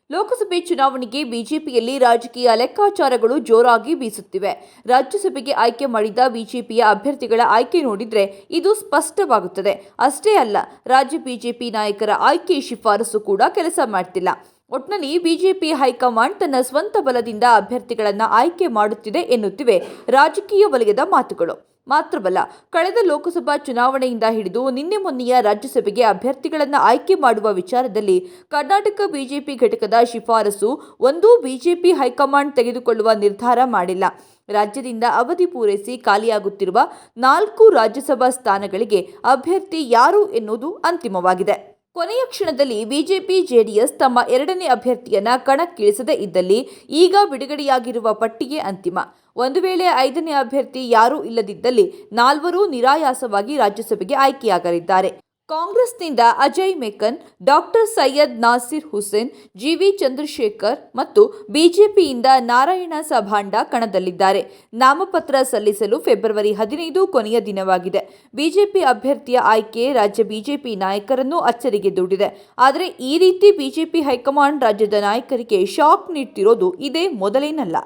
ಲೋಕಸಭೆ ಚುನಾವಣೆಗೆ ಬಿಜೆಪಿಯಲ್ಲಿ ರಾಜಕೀಯ ಲೆಕ್ಕಾಚಾರಗಳು ಜೋರಾಗಿ ಬೀಸುತ್ತಿವೆ. ರಾಜ್ಯಸಭೆಗೆ ಆಯ್ಕೆ ಮಾಡಿದ ಬಿಜೆಪಿಯ ಅಭ್ಯರ್ಥಿಗಳ ಆಯ್ಕೆ ನೋಡಿದ್ರೆ ಇದು ಸ್ಪಷ್ಟವಾಗುತ್ತದೆ. ಅಷ್ಟೇ ಅಲ್ಲ, ರಾಜ್ಯ ಬಿಜೆಪಿ ನಾಯಕರ ಆಯ್ಕೆ ಶಿಫಾರಸು ಕೂಡ ಕೆಲಸ ಮಾಡ್ತಿಲ್ಲ. ಒಟ್ನಲ್ಲಿ ಬಿಜೆಪಿ ಹೈಕಮಾಂಡ್ ತನ್ನ ಸ್ವಂತ ಬಲದಿಂದ ಅಭ್ಯರ್ಥಿಗಳನ್ನು ಆಯ್ಕೆ ಮಾಡುತ್ತಿದೆ ಎನ್ನುತ್ತಿವೆ ರಾಜಕೀಯ ವಲಯದ ಮಾತುಗಳು. ಮಾತ್ರವಲ್ಲ, ಕಳೆದ ಲೋಕಸಭಾ ಚುನಾವಣೆಯಿಂದ ಹಿಡಿದು ನಿನ್ನೆ ಮೊನ್ನೆಯ ರಾಜ್ಯಸಭೆಗೆ ಅಭ್ಯರ್ಥಿಗಳನ್ನು ಆಯ್ಕೆ ಮಾಡುವ ವಿಚಾರದಲ್ಲಿ ಕರ್ನಾಟಕ ಬಿಜೆಪಿ ಘಟಕದ ಶಿಫಾರಸು ಒಂದೂ ಬಿಜೆಪಿ ಹೈಕಮಾಂಡ್ ತೆಗೆದುಕೊಳ್ಳುವ ನಿರ್ಧಾರ ಮಾಡಿಲ್ಲ. ರಾಜ್ಯದಿಂದ ಅವಧಿ ಪೂರೈಸಿ ಖಾಲಿಯಾಗುತ್ತಿರುವ 4 ರಾಜ್ಯಸಭಾ ಸ್ಥಾನಗಳಿಗೆ ಅಭ್ಯರ್ಥಿ ಯಾರು ಎನ್ನುವುದು ಅಂತಿಮವಾಗಿದೆ. ಕೊನೆಯ ಕ್ಷಣದಲ್ಲಿ ಬಿಜೆಪಿ ಜೆಡಿಎಸ್ ತಮ್ಮ 2ನೇ ಅಭ್ಯರ್ಥಿಯನ್ನ ಕಣಕ್ಕಿಳಿಸದೇ ಇದ್ದಲ್ಲಿ ಈಗ ಬಿಡುಗಡೆಯಾಗಿರುವ ಪಟ್ಟಿಗೆ ಅಂತಿಮ. ಒಂದು ವೇಳೆ 5ನೇ ಅಭ್ಯರ್ಥಿ ಯಾರೂ ಇಲ್ಲದಿದ್ದಲ್ಲಿ 4ರೂ ನಿರಾಯಾಸವಾಗಿ ರಾಜ್ಯಸಭೆಗೆ ಆಯ್ಕೆಯಾಗಲಿದ್ದಾರೆ. ಕಾಂಗ್ರೆಸ್ನಿಂದ ಅಜಯ್ ಮೆಕನ್, ಡಾಕ್ಟರ್ ಸೈಯದ್ ನಾಸಿರ್ ಹುಸೇನ್, ಜಿವಿ ಚಂದ್ರಶೇಖರ್ ಮತ್ತು ಬಿಜೆಪಿಯಿಂದ ನಾರಾಯಣ ಸಭಾಂಡ ಕಣದಲ್ಲಿದ್ದಾರೆ. ನಾಮಪತ್ರ ಸಲ್ಲಿಸಲು ಫೆಬ್ರವರಿ 15 ಕೊನೆಯ ದಿನವಾಗಿದೆ. ಬಿಜೆಪಿ ಅಭ್ಯರ್ಥಿಯ ಆಯ್ಕೆ ರಾಜ್ಯ ಬಿಜೆಪಿ ನಾಯಕರನ್ನು ಅಚ್ಚರಿಗೆ ದೂಡಿದೆ. ಆದರೆ ಈ ರೀತಿ ಬಿಜೆಪಿ ಹೈಕಮಾಂಡ್ ರಾಜ್ಯದ ನಾಯಕರಿಗೆ ಶಾಕ್ ನೀಡ್ತಿರೋದು ಇದೇ ಮೊದಲೇನಲ್ಲ.